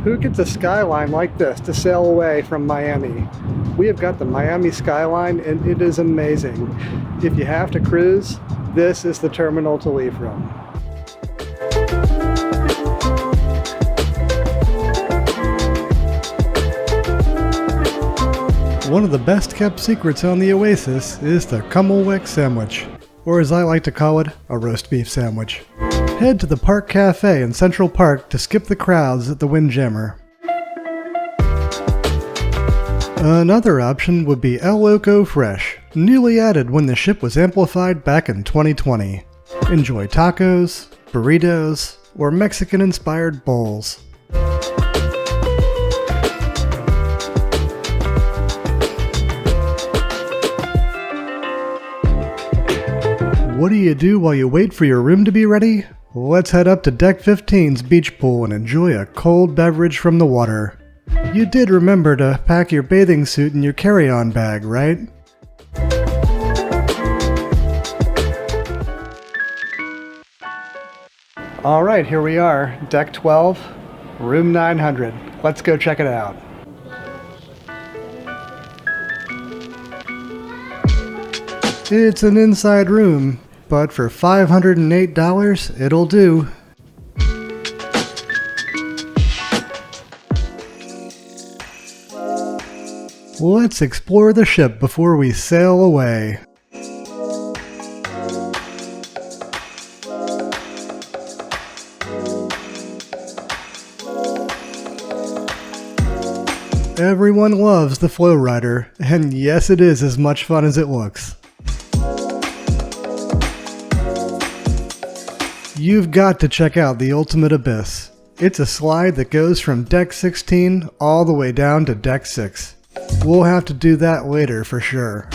Who gets a skyline like this to sail away from Miami? We have got the Miami skyline and it is amazing. If you have to cruise, this is the terminal to leave from. One of the best kept secrets on the Oasis is the Cummelwick sandwich, or as I like to call it, a roast beef sandwich. Head to the Park Cafe in Central Park to skip the crowds at the Windjammer. Another option would be El Loco Fresh, newly added when the ship was amplified back in 2020. Enjoy tacos, burritos, or Mexican-inspired bowls. What do you do while you wait for your room to be ready? Let's head up to Deck 15's beach pool and enjoy a cold beverage from the water. You did remember to pack your bathing suit in your carry-on bag, right? Alright, here we are, Deck 12, Room 900. Let's go check it out. It's an inside room, but for $508, it'll do. Let's explore the ship before we sail away. Everyone loves the Flow Rider, and yes, it is as much fun as it looks. You've got to check out the Ultimate Abyss. It's a slide that goes from Deck 16 all the way down to Deck 6. We'll have to do that later for sure.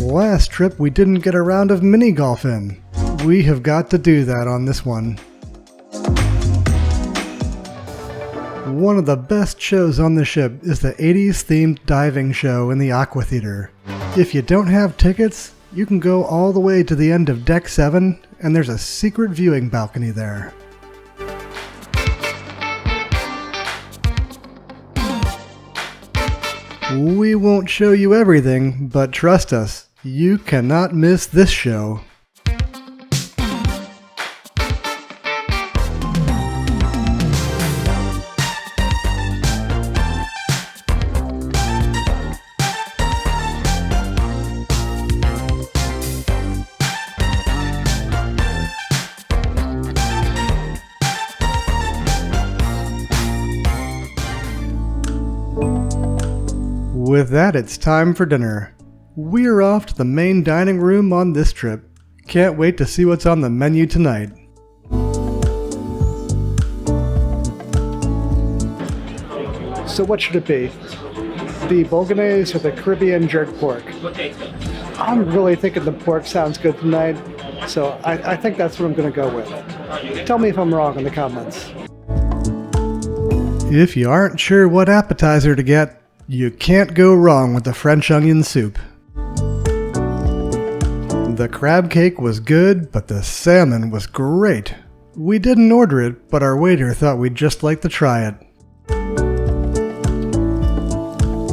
Last trip we didn't get a round of mini golf in. We have got to do that on this one. One of the best shows on the ship is the 80s themed diving show in the Aqua Theater. If you don't have tickets, you can go all the way to the end of Deck 7 and there's a secret viewing balcony there. We won't show you everything, but trust us, you cannot miss this show. With that, it's time for dinner. We're off to the main dining room on this trip. Can't wait to see what's on the menu tonight. So what should it be? The bolognese or the Caribbean jerk pork? I'm really thinking the pork sounds good tonight, so I think that's what I'm going to go with. Tell me if I'm wrong in the comments. If you aren't sure what appetizer to get, you can't go wrong with the French onion soup. The crab cake was good, but the salmon was great. We didn't order it, but our waiter thought we'd just like to try it.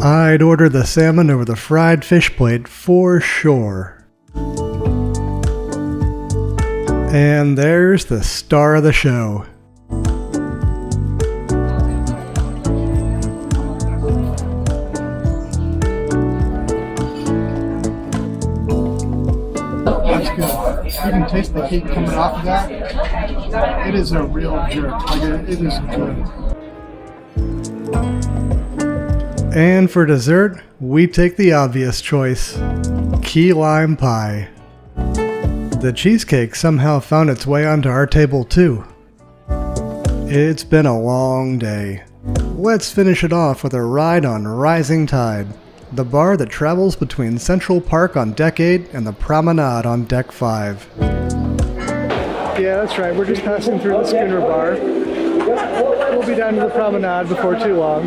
I'd order the salmon over the fried fish plate for sure. And there's the star of the show. That's good. You can taste the heat coming off of that. It is a real jerk. Like it is good. And for dessert, we take the obvious choice. Key lime pie. The cheesecake somehow found its way onto our table too. It's been a long day. Let's finish it off with a ride on Rising Tide, the bar that travels between Central Park on Deck 8 and the Promenade on Deck 5. Yeah, that's right. We're just passing through the Schooner Bar. We'll be down to the Promenade before too long.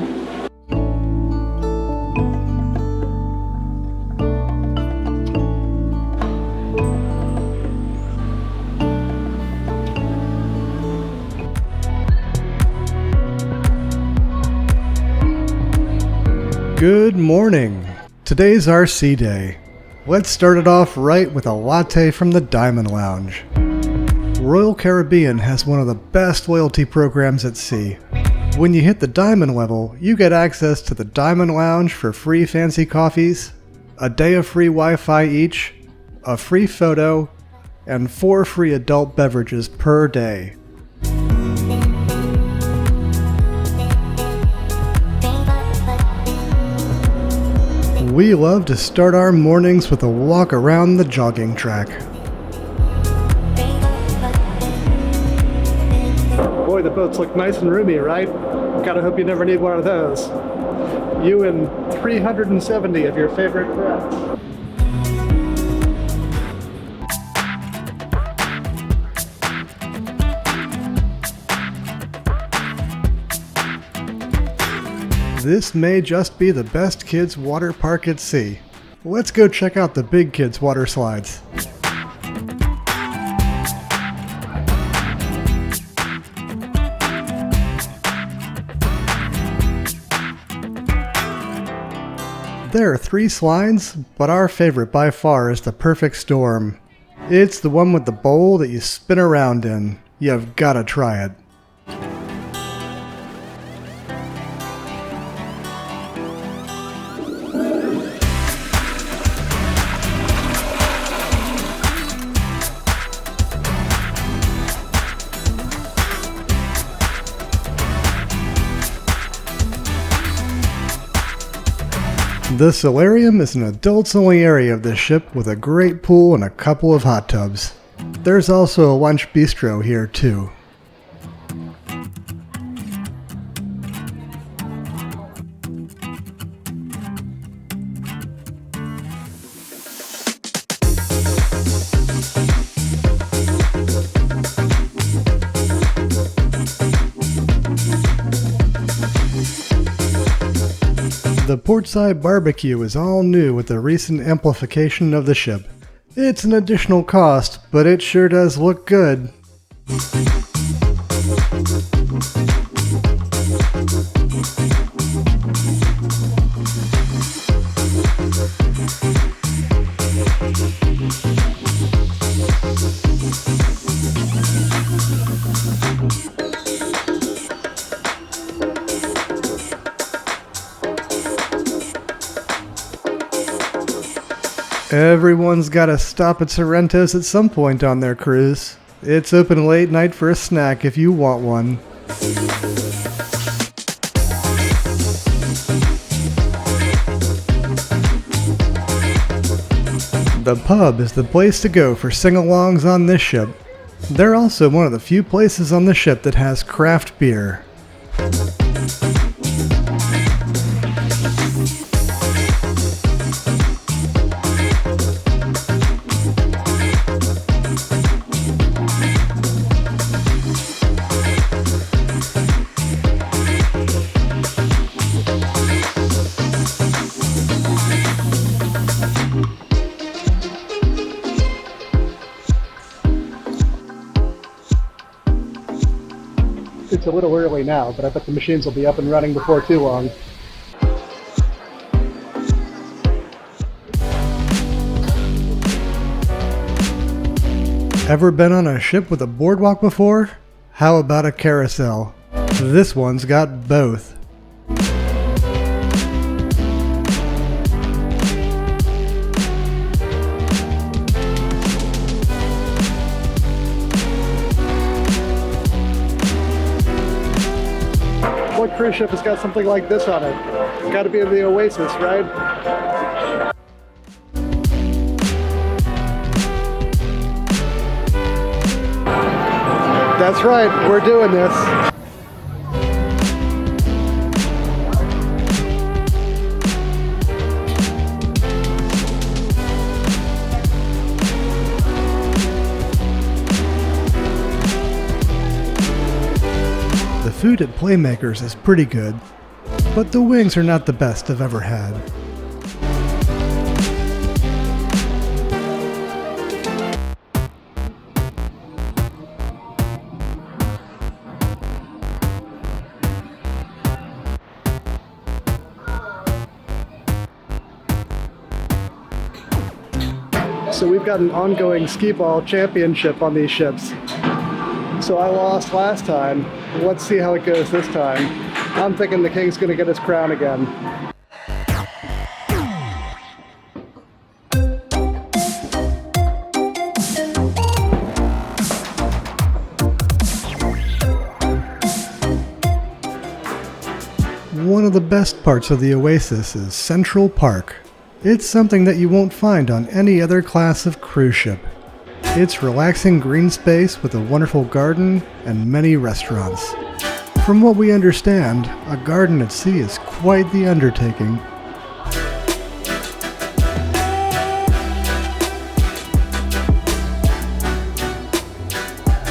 Good morning. Today's our sea day. Let's start it off right with a latte from the Diamond Lounge. Royal Caribbean has one of the best loyalty programs at sea. When you hit the Diamond level, you get access to the Diamond Lounge for free fancy coffees, a day of free Wi-Fi each, a free photo, and 4 free adult beverages per day. We love to start our mornings with a walk around the jogging track. Boy, the boats look nice and roomy, right? Gotta hope you never need one of those. You and 370 of your favorite friends. This may just be the best kids water park at sea. Let's go check out the big kids water slides. There are 3 slides, but our favorite by far is the Perfect Storm. It's the one with the bowl that you spin around in. You've gotta try it. The solarium is an adults-only area of this ship with a great pool and a couple of hot tubs. There's also a lunch bistro here too. The portside barbecue is all new with the recent amplification of the ship. It's an additional cost, but it sure does look good. Everyone's gotta stop at Sorrento's at some point on their cruise. It's open late night for a snack if you want one. The pub is the place to go for sing-alongs on this ship. They're also one of the few places on the ship that has craft beer. It's a little early now, but I bet the machines will be up and running before too long. Ever been on a ship with a boardwalk before? How about a carousel? This one's got both. What cruise ship has got something like this on it? It's got to be in the Oasis, right? That's right, we're doing this. The food at Playmakers is pretty good, but the wings are not the best I've ever had. So we've got an ongoing skee-ball championship on these ships. So I lost last time. Let's see how it goes this time. I'm thinking the king's gonna get his crown again. One of the best parts of the Oasis is Central Park. It's something that you won't find on any other class of cruise ship. It's relaxing green space with a wonderful garden and many restaurants. From what we understand, a garden at sea is quite the undertaking.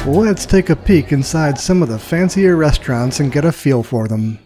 Let's take a peek inside some of the fancier restaurants and get a feel for them.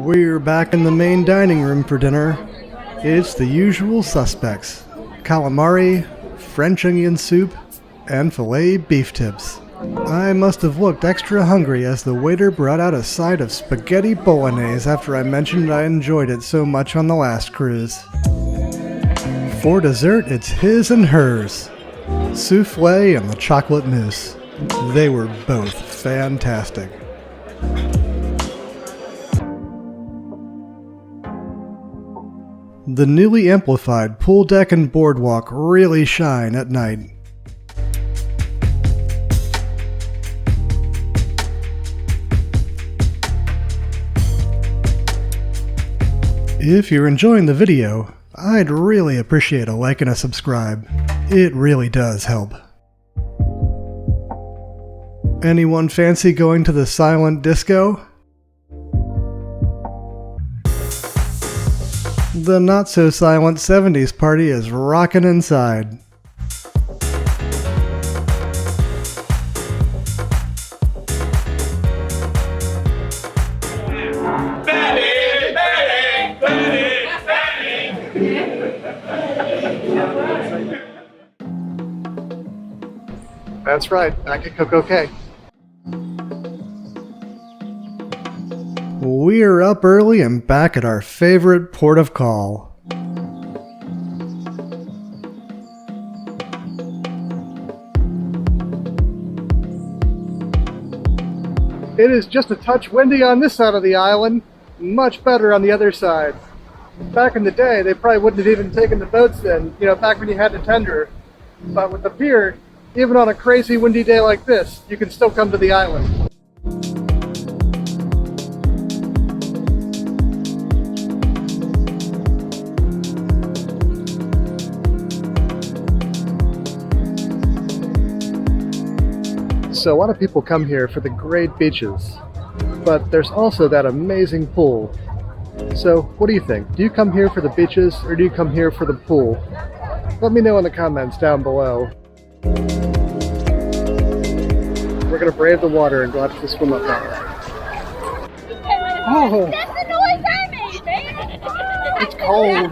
We're back in the main dining room for dinner. It's the usual suspects: calamari, French onion soup, and filet beef tips. I must have looked extra hungry as the waiter brought out a side of spaghetti bolognese after I mentioned I enjoyed it so much on the last cruise. For dessert, it's his and hers: souffle and the chocolate mousse. They were both fantastic. The newly amplified pool deck and boardwalk really shine at night. If you're enjoying the video, I'd really appreciate a like and a subscribe. It really does help. Anyone fancy going to the silent disco? The not-so-silent 70s party is rockin' inside. Betty, Betty, Betty, Betty. That's right, back at CocoCay. We're up early and back at our favorite port of call. It is just a touch windy on this side of the island, much better on the other side. Back in the day, they probably wouldn't have even taken the boats in, back when you had to tender. But with the pier, even on a crazy windy day like this, you can still come to the island. So a lot of people come here for the great beaches, but there's also that amazing pool. So what do you think? Do you come here for the beaches or do you come here for the pool? Let me know in the comments down below. We're gonna brave the water and go out to the swim up now. Oh! That's the noise I made, man! It's cold!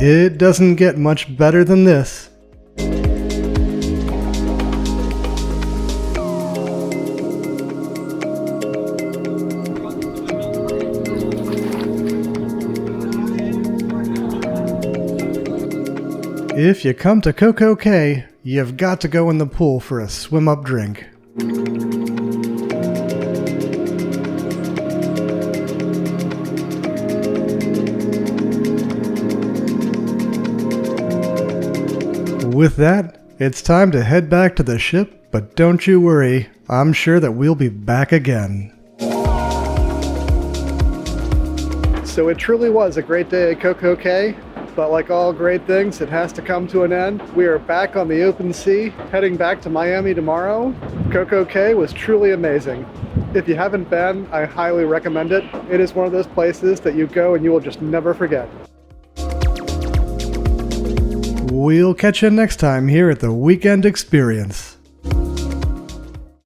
It doesn't get much better than this. If you come to CocoCay, you've got to go in the pool for a swim-up drink. With that, it's time to head back to the ship, but don't you worry, I'm sure that we'll be back again. So it truly was a great day at CocoCay, But like all great things, it has to come to an end. We are back on the open sea, heading back to Miami tomorrow. CocoCay was truly amazing. If you haven't been, I highly recommend it. It is one of those places that you go and you will just never forget. We'll catch you next time here at the Weekend Experience.